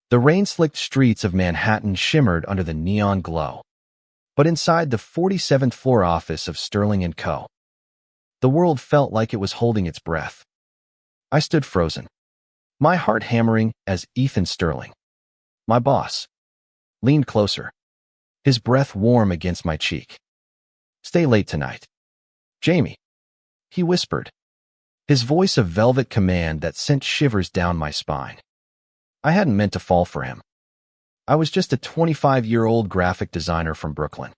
The rain-slicked streets of Manhattan shimmered under the neon glow. But inside the 47th floor office of Sterling & Co., the world felt like it was holding its breath. I stood frozen, my heart hammering as Ethan Sterling, my boss, leaned closer, his breath warm against my cheek. "Stay late tonight, Jamie," he whispered, his voice a velvet command that sent shivers down my spine. I hadn't meant to fall for him. I was just a 25-year-old graphic designer from Brooklyn,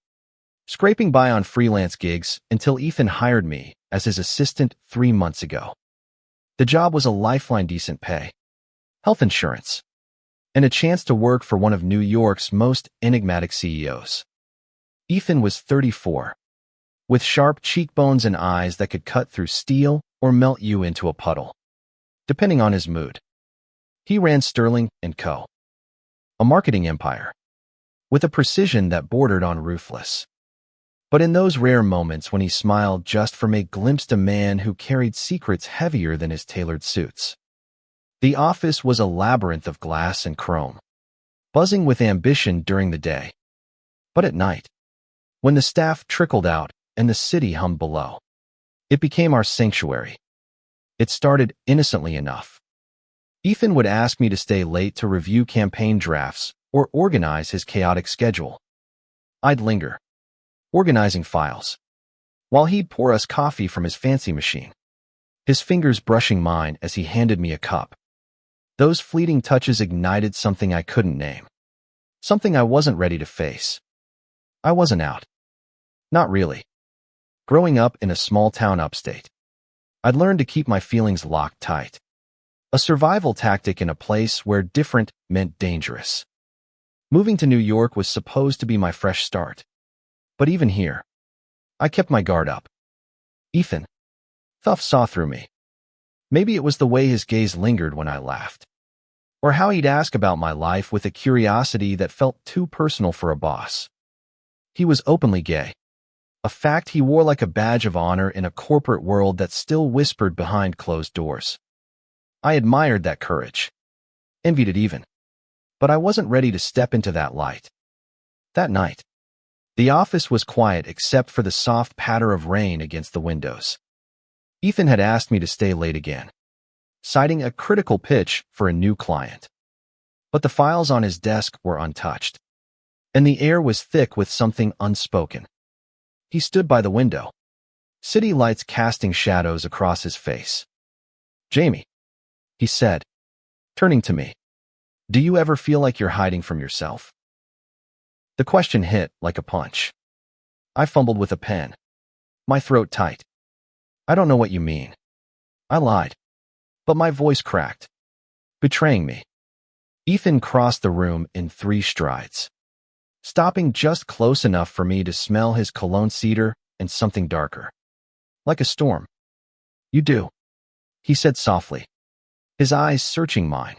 scraping by on freelance gigs until Ethan hired me as his assistant 3 months ago. The job was a lifeline, decent pay, health insurance, and a chance to work for one of New York's most enigmatic CEOs. Ethan was 34, with sharp cheekbones and eyes that could cut through steel or melt you into a puddle, depending on his mood. He ran Sterling & Co., a marketing empire, with a precision that bordered on ruthless. But in those rare moments when he smiled just for me, glimpsed a man who carried secrets heavier than his tailored suits. The office was a labyrinth of glass and chrome, buzzing with ambition during the day. But at night, when the staff trickled out and the city hummed below, it became our sanctuary. It started innocently enough. Ethan would ask me to stay late to review campaign drafts or organize his chaotic schedule. I'd linger, organizing files, while he'd pour us coffee from his fancy machine, his fingers brushing mine as he handed me a cup. Those fleeting touches ignited something I couldn't name, something I wasn't ready to face. I wasn't out. Not really. Growing up in a small town upstate, I'd learned to keep my feelings locked tight. A survival tactic in a place where different meant dangerous. Moving to New York was supposed to be my fresh start. But even here, I kept my guard up. Ethan, Thuff saw through me. Maybe it was the way his gaze lingered when I laughed, or how he'd ask about my life with a curiosity that felt too personal for a boss. He was openly gay, a fact he wore like a badge of honor in a corporate world that still whispered behind closed doors. I admired that courage, envied it even, but I wasn't ready to step into that light. That night, the office was quiet except for the soft patter of rain against the windows. Ethan had asked me to stay late again, citing a critical pitch for a new client. But the files on his desk were untouched, and the air was thick with something unspoken. He stood by the window, city lights casting shadows across his face. "Jamie," he said, turning to me, "do you ever feel like you're hiding from yourself?" The question hit like a punch. I fumbled with a pen, my throat tight. "I don't know what you mean." I lied, but my voice cracked, betraying me. Ethan crossed the room in 3 strides, stopping just close enough for me to smell his cologne cedar and something darker, like a storm. "You do," he said softly, his eyes searching mine.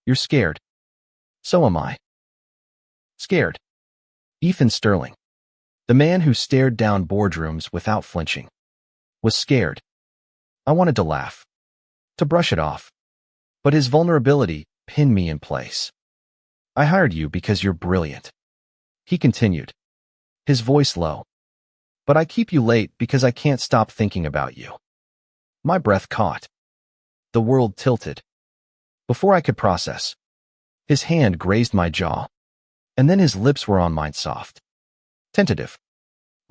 "You're scared. So am I." Scared. Ethan Sterling, the man who stared down boardrooms without flinching, was scared. I wanted to laugh, to brush it off, but his vulnerability pinned me in place. "I hired you because you're brilliant," he continued, his voice low. "But I keep you late because I can't stop thinking about you." My breath caught. The world tilted. Before I could process, his hand grazed my jaw, and then his lips were on mine, soft, tentative,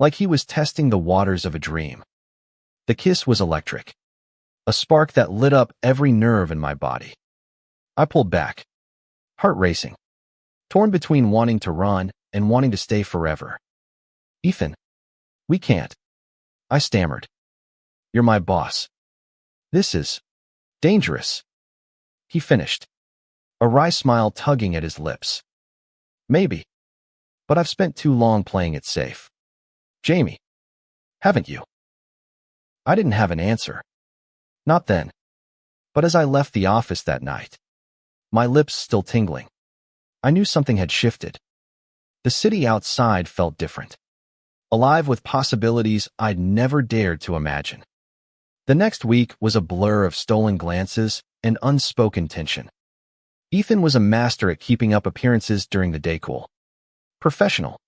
like he was testing the waters of a dream. The kiss was electric, a spark that lit up every nerve in my body. I pulled back, heart racing, torn between wanting to run and wanting to stay forever. "Ethan, we can't," I stammered. "You're my boss. This is dangerous," he finished, a wry smile tugging at his lips. "Maybe, but I've spent too long playing it safe. Jamie, haven't you?" I didn't have an answer. Not then. But as I left the office that night, my lips still tingling, I knew something had shifted. The city outside felt different, alive with possibilities I'd never dared to imagine. The next week was a blur of stolen glances and unspoken tension. Ethan was a master at keeping up appearances during the day. Cool, professional,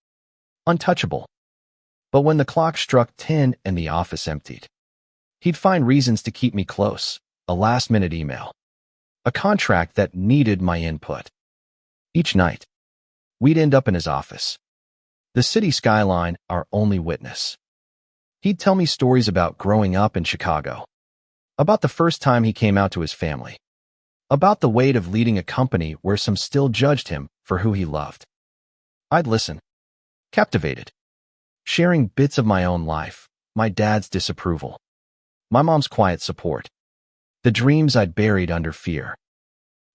untouchable. But when the clock struck 10 and the office emptied, he'd find reasons to keep me close. A last-minute email, a contract that needed my input. Each night, we'd end up in his office. The city skyline, our only witness. He'd tell me stories about growing up in Chicago, about the first time he came out to his family, about the weight of leading a company where some still judged him for who he loved. I'd listen, captivated, sharing bits of my own life, my dad's disapproval, my mom's quiet support, the dreams I'd buried under fear.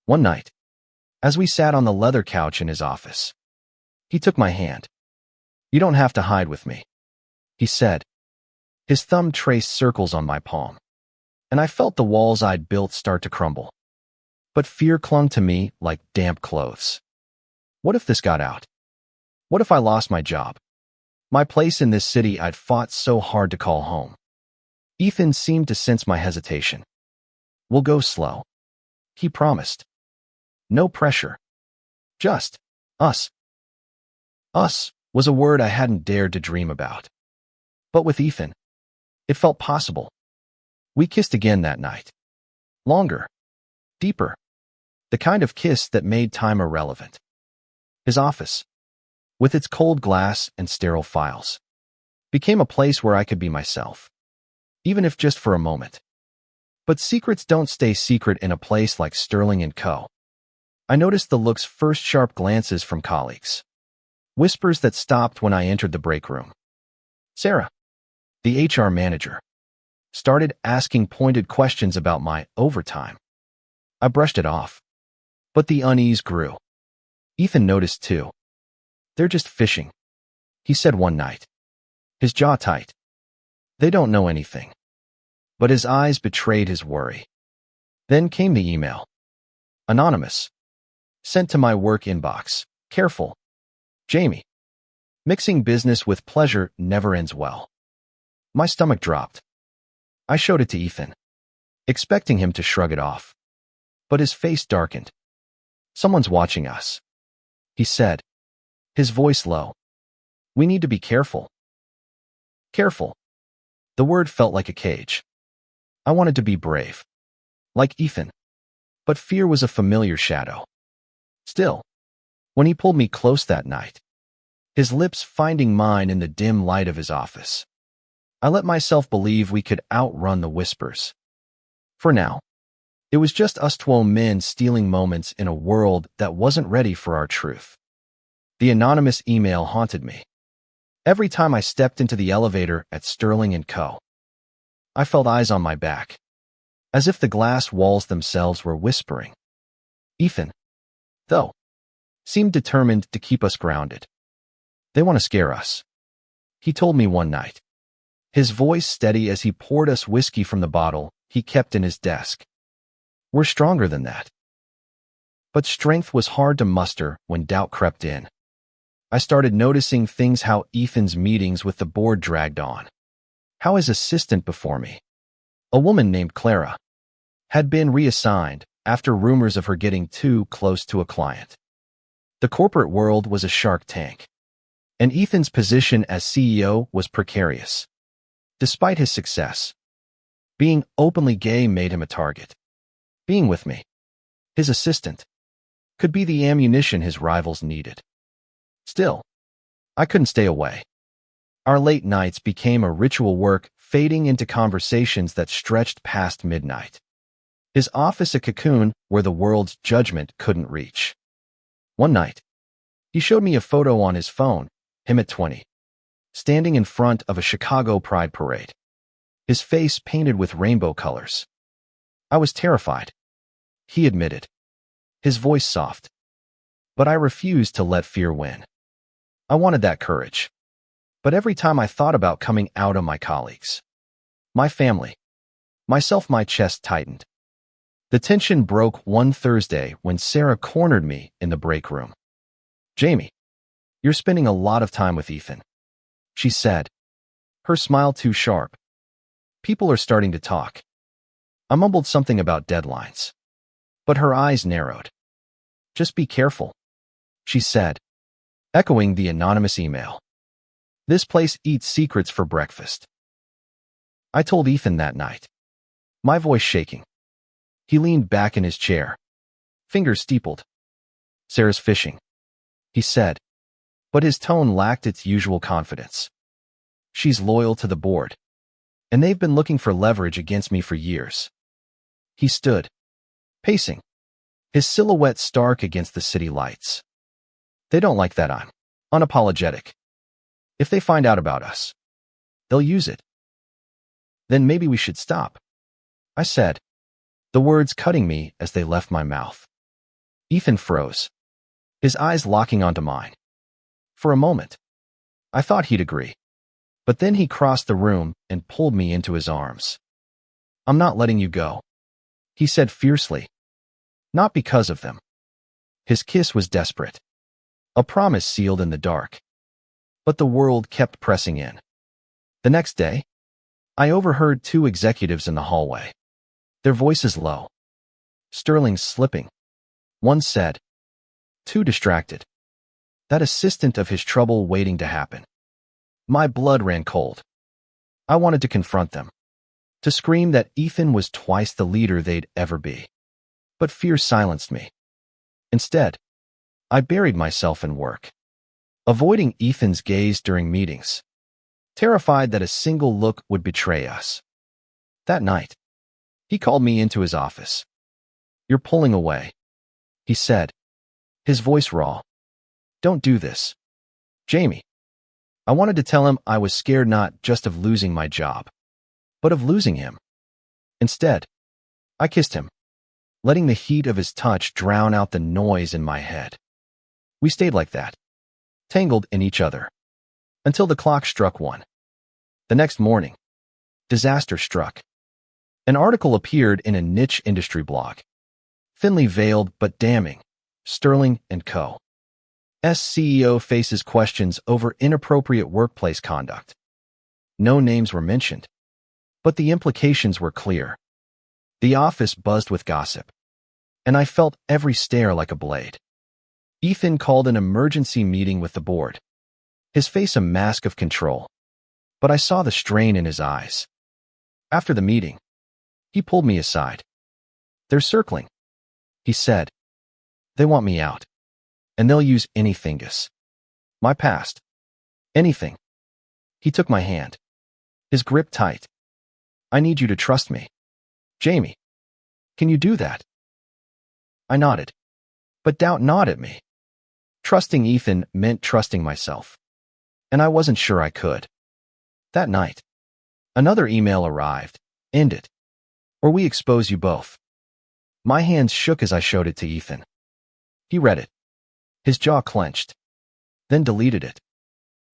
One night, as we sat on the leather couch in his office, he took my hand. "You don't have to hide with me," he said. His thumb traced circles on my palm, and I felt the walls I'd built start to crumble. But fear clung to me like damp clothes. What if this got out? What if I lost my job? My place in this city I'd fought so hard to call home. Ethan seemed to sense my hesitation. "We'll go slow," he promised. "No pressure. Just us." Us was a word I hadn't dared to dream about. But with Ethan, it felt possible. We kissed again that night. Longer. Deeper. The kind of kiss that made time irrelevant. His office, with its cold glass and sterile files, became a place where I could be myself, even if just for a moment. But secrets don't stay secret in a place like Sterling & Co. I noticed the look's first sharp glances from colleagues. Whispers that stopped when I entered the break room. Sarah, the HR manager, started asking pointed questions about my overtime. I brushed it off, but the unease grew. Ethan noticed too. "They're just fishing," he said one night, his jaw tight. "They don't know anything." But his eyes betrayed his worry. Then came the email. Anonymous. Sent to my work inbox. "Careful, Jamie. Mixing business with pleasure never ends well." My stomach dropped. I showed it to Ethan, expecting him to shrug it off. But his face darkened. "Someone's watching us," he said, his voice low. "We need to be careful." Careful. The word felt like a cage. I wanted to be brave, like Ethan, but fear was a familiar shadow. Still, when he pulled me close that night, his lips finding mine in the dim light of his office, I let myself believe we could outrun the whispers. For now, it was just us 12 men stealing moments in a world that wasn't ready for our truth. The anonymous email haunted me. Every time I stepped into the elevator at Sterling & Co., I felt eyes on my back, as if the glass walls themselves were whispering. Ethan, though, seemed determined to keep us grounded. "They want to scare us," he told me one night, his voice steady as he poured us whiskey from the bottle he kept in his desk. "We're stronger than that." But strength was hard to muster when doubt crept in. I started noticing things: how Ethan's meetings with the board dragged on, how his assistant before me, a woman named Clara, had been reassigned after rumors of her getting too close to a client. The corporate world was a shark tank, and Ethan's position as CEO was precarious. Despite his success, being openly gay made him a target. Being with me, his assistant, could be the ammunition his rivals needed. Still, I couldn't stay away. Our late nights became a ritual work, fading into conversations that stretched past midnight. His office a cocoon where the world's judgment couldn't reach. One night, he showed me a photo on his phone, him at 20, standing in front of a Chicago Pride parade, his face painted with rainbow colors. "I was terrified," he admitted, his voice soft. But I refused to let fear win. I wanted that courage. But every time I thought about coming out on my colleagues, my family, myself, my chest tightened. The tension broke one Thursday when Sarah cornered me in the break room. "Jamie, you're spending a lot of time with Ethan," she said, her smile too sharp. "People are starting to talk." I mumbled something about deadlines, but her eyes narrowed. Just be careful, she said, echoing the anonymous email. This place eats secrets for breakfast. I told Ethan that night, my voice shaking. He leaned back in his chair, fingers steepled. Sarah's fishing, he said, but his tone lacked its usual confidence. She's loyal to the board, and they've been looking for leverage against me for years. He stood, pacing, his silhouette stark against the city lights. They don't like that I'm unapologetic. If they find out about us, they'll use it. Then maybe we should stop, I said, the words cutting me as they left my mouth. Ethan froze, his eyes locking onto mine. For a moment, I thought he'd agree, but then he crossed the room and pulled me into his arms. I'm not letting you go, he said fiercely. Not because of them. His kiss was desperate, a promise sealed in the dark. But the world kept pressing in. The next day, I overheard two executives in the hallway, their voices low. Sterling's slipping. One said, too distracted. That assistant of his trouble waiting to happen. My blood ran cold. I wanted to confront them, to scream that Ethan was twice the leader they'd ever be. But fear silenced me. Instead, I buried myself in work, avoiding Ethan's gaze during meetings, terrified that a single look would betray us. That night, he called me into his office. You're pulling away, he said, his voice raw. Don't do this, Jamie. I wanted to tell him I was scared not just of losing my job, but of losing him. Instead, I kissed him, letting the heat of his touch drown out the noise in my head. We stayed like that, tangled in each other, until the clock struck 1. The next morning, disaster struck. An article appeared in a niche industry blog. Thinly veiled but damning, Sterling & Co. S CEO faces questions over inappropriate workplace conduct. No names were mentioned, but the implications were clear. The office buzzed with gossip, and I felt every stare like a blade. Ethan called an emergency meeting with the board, his face a mask of control, but I saw the strain in his eyes. After the meeting, he pulled me aside. They're circling, he said. They want me out, and they'll use anything, Gus. My past. Anything. He took my hand, his grip tight. I need you to trust me. Jamie, can you do that? I nodded, but doubt gnawed at me. Trusting Ethan meant trusting myself, and I wasn't sure I could. That night, another email arrived. End it, or we expose you both. My hands shook as I showed it to Ethan. He read it, his jaw clenched, then deleted it.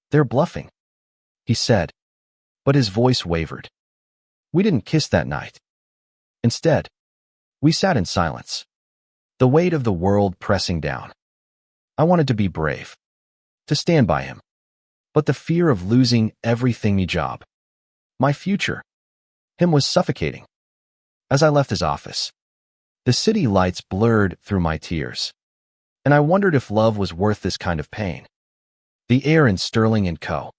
They're bluffing, he said, but his voice wavered. We didn't kiss that night. Instead, we sat in silence, the weight of the world pressing down. I wanted to be brave, to stand by him, but the fear of losing everything, my job, my future, him, was suffocating. As I left his office, the city lights blurred through my tears, and I wondered if love was worth this kind of pain. The air in Sterling & Co.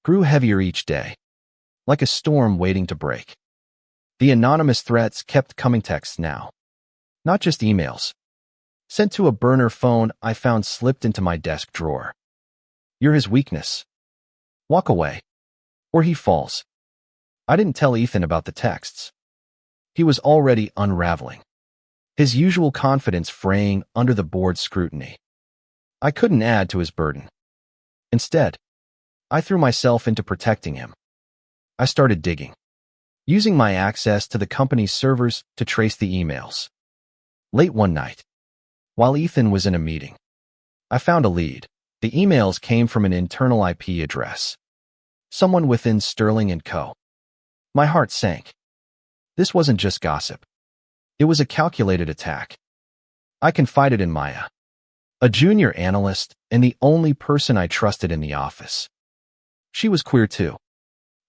grew heavier each day, like a storm waiting to break. The anonymous threats kept coming, texts now, not just emails, sent to a burner phone I found slipped into my desk drawer. You're his weakness. Walk away, or he falls. I didn't tell Ethan about the texts. He was already unraveling, his usual confidence fraying under the board's scrutiny. I couldn't add to his burden. Instead, I threw myself into protecting him. I started digging, using my access to the company's servers to trace the emails. Late one night, while Ethan was in a meeting, I found a lead. The emails came from an internal IP address, someone within Sterling & Co. My heart sank. This wasn't just gossip. It was a calculated attack. I confided in Maya, a junior analyst and the only person I trusted in the office. She was queer too,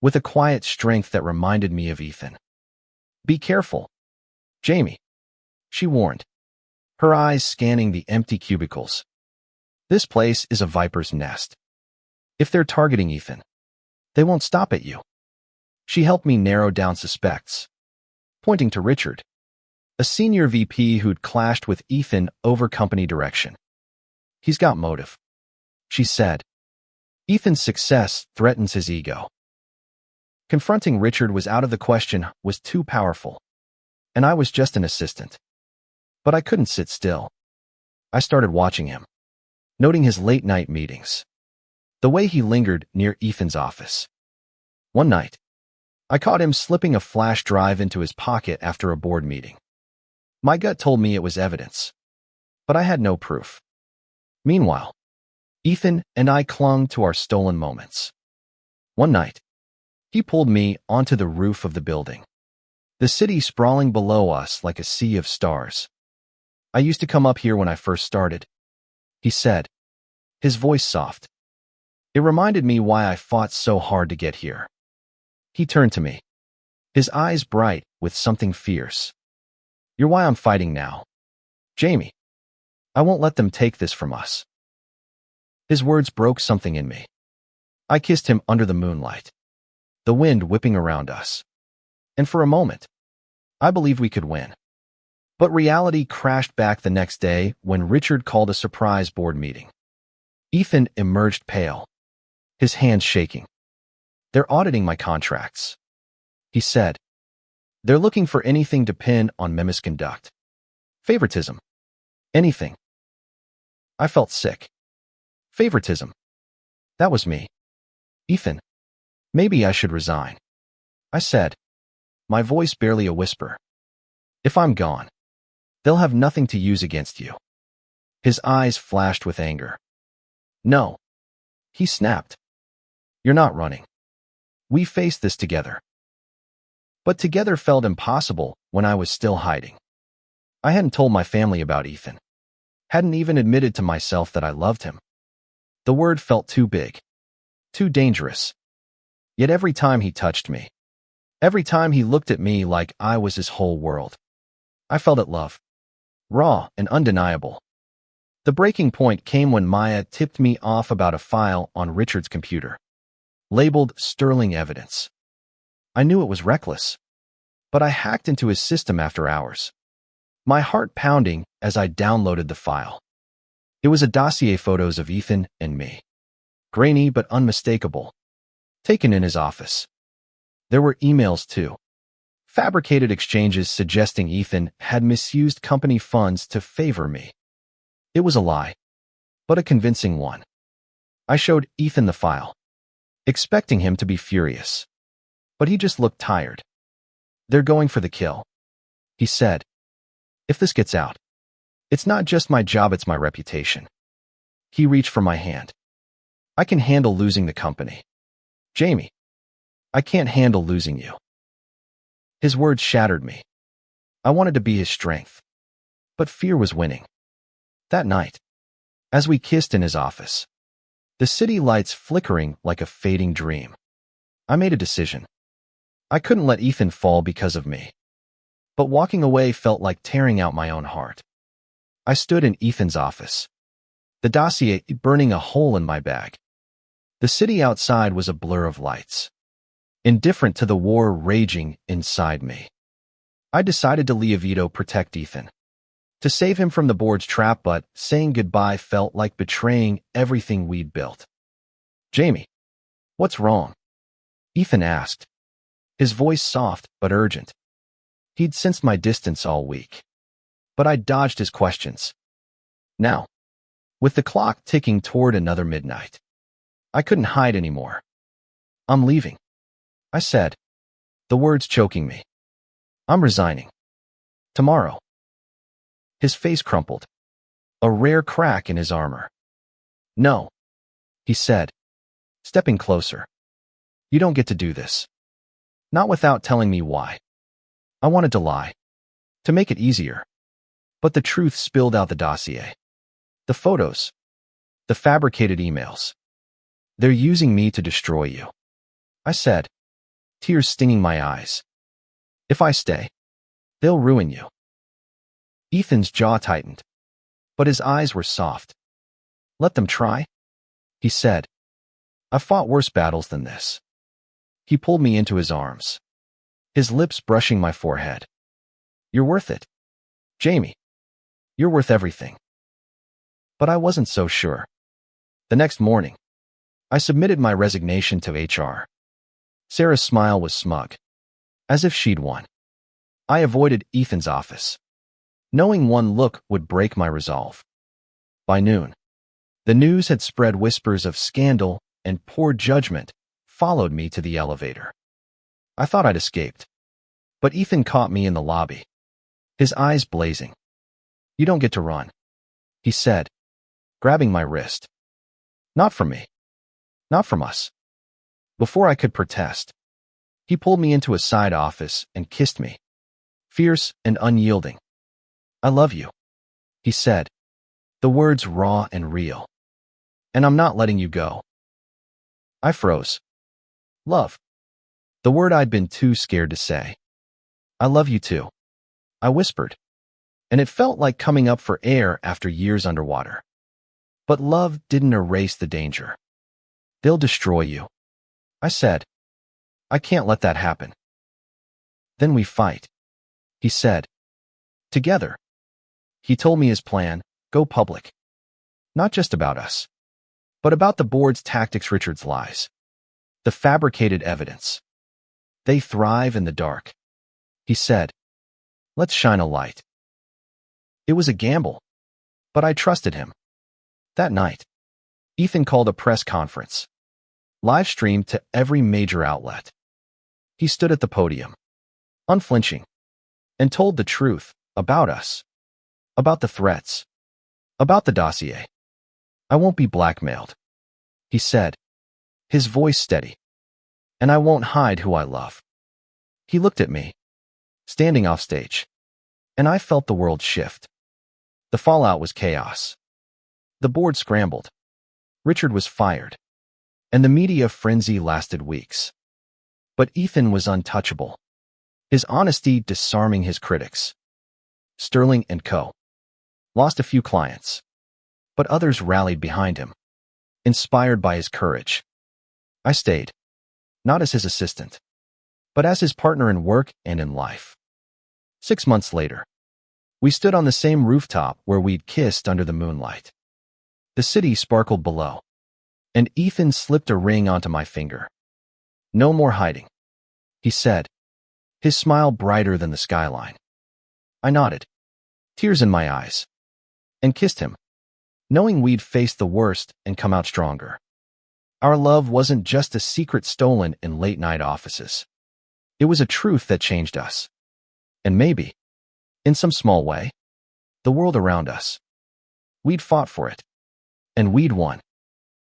with a quiet strength that reminded me of Ethan. Be careful, Jamie, she warned. her eyes scanning the empty cubicles. This place is a viper's nest. If they're targeting Ethan, they won't stop at you. She helped me narrow down suspects, pointing to Richard, a senior VP who'd clashed with Ethan over company direction. He's got motive, she said. Ethan's success threatens his ego. Confronting Richard was out of the question, was too powerful. And I was just an assistant. But I couldn't sit still. I started watching him, noting his late-night meetings, the way he lingered near Ethan's office. One night, I caught him slipping a flash drive into his pocket after a board meeting. My gut told me it was evidence, but I had no proof. Meanwhile, Ethan and I clung to our stolen moments. One night, he pulled me onto the roof of the building, the city sprawling below us like a sea of stars. I used to come up here when I first started, he said, his voice soft. It reminded me why I fought so hard to get here. He turned to me, his eyes bright with something fierce. You're why I'm fighting now, Jamie. I won't let them take this from us. His words broke something in me. I kissed him under the moonlight, the wind whipping around us. And for a moment, I believed we could win. But reality crashed back the next day when Richard called a surprise board meeting. Ethan emerged pale, his hands shaking. They're auditing my contracts, he said. They're looking for anything to pin on my misconduct. Favoritism. Anything. I felt sick. Favoritism. That was me. Ethan, maybe I should resign, I said, my voice barely a whisper. If I'm gone, they'll have nothing to use against you. His eyes flashed with anger. No, he snapped. You're not running. We faced this together. But together felt impossible when I was still hiding. I hadn't told my family about Ethan. Hadn't even admitted to myself that I loved him. The word felt too big, too dangerous. Yet every time he touched me, every time he looked at me like I was his whole world, I felt it love. Raw and undeniable. The breaking point came when Maya tipped me off about a file on Richard's computer, labeled sterling evidence. I knew it was reckless, but I hacked into his system after hours, my heart pounding as I downloaded the file. It was a dossier photos of Ethan and me, grainy but unmistakable, taken in his office. There were emails too, fabricated exchanges suggesting Ethan had misused company funds to favor me. It was a lie, but a convincing one. I showed Ethan the file, expecting him to be furious, but he just looked tired. They're going for the kill, he said. If this gets out, it's not just my job, it's my reputation. He reached for my hand. I can handle losing the company. Jamie, I can't handle losing you. His words shattered me. I wanted to be his strength, but fear was winning. That night, as we kissed in his office, the city lights flickering like a fading dream, I made a decision. I couldn't let Ethan fall because of me, but walking away felt like tearing out my own heart. I stood in Ethan's office, the dossier burning a hole in my bag. The city outside was a blur of lights, indifferent to the war raging inside me. I decided to leave Vito protect Ethan, to save him from the board's trap, but saying goodbye felt like betraying everything we'd built. Jamie, what's wrong? Ethan asked, his voice soft but urgent. He'd sensed my distance all week, but I dodged his questions. Now, with the clock ticking toward another midnight, I couldn't hide anymore. I'm leaving, I said, the words choking me. I'm resigning. Tomorrow. His face crumpled, a rare crack in his armor. No, he said, stepping closer. You don't get to do this. Not without telling me why. I wanted to lie, to make it easier. But the truth spilled out: the dossier, the photos, the fabricated emails. They're using me to destroy you, I said, tears stinging my eyes. If I stay, they'll ruin you. Ethan's jaw tightened, but his eyes were soft. Let them try, he said. I've fought worse battles than this. He pulled me into his arms, his lips brushing my forehead. You're worth it, Jamie. You're worth everything. But I wasn't so sure. The next morning, I submitted my resignation to HR. Sarah's smile was smug, as if she'd won. I avoided Ethan's office, knowing one look would break my resolve. By noon, the news had spread. Whispers of scandal and poor judgment followed me to the elevator. I thought I'd escaped, but Ethan caught me in the lobby, his eyes blazing. You don't get to run, he said, grabbing my wrist. Not from me. Not from us. Before I could protest, he pulled me into a side office and kissed me, fierce and unyielding. I love you, he said, the words raw and real. And I'm not letting you go. I froze. Love. The word I'd been too scared to say. I love you too, I whispered, and it felt like coming up for air after years underwater. But love didn't erase the danger. They'll destroy you, I said. I can't let that happen. Then we fight, he said. Together. He told me his plan, go public. Not just about us, but about the board's tactics, Richard's lies, the fabricated evidence. They thrive in the dark, he said. Let's shine a light. It was a gamble, but I trusted him. That night, Ethan called a press conference, live-streamed to every major outlet. He stood at the podium, unflinching, and told the truth about us, about the threats, about the dossier. I won't be blackmailed, he said, his voice steady. And I won't hide who I love. He looked at me, standing off stage, and I felt the world shift. The fallout was chaos. The board scrambled. Richard was fired, and the media frenzy lasted weeks. But Ethan was untouchable, his honesty disarming his critics. Sterling & Co. lost a few clients, but others rallied behind him, inspired by his courage. I stayed, not as his assistant, but as his partner in work and in life. 6 months later, we stood on the same rooftop where we'd kissed under the moonlight. The city sparkled below, and Ethan slipped a ring onto my finger. No more hiding, he said, his smile brighter than the skyline. I nodded, tears in my eyes, and kissed him, knowing we'd faced the worst and come out stronger. Our love wasn't just a secret stolen in late-night offices. It was a truth that changed us. And maybe, in some small way, the world around us. We'd fought for it, and we'd won.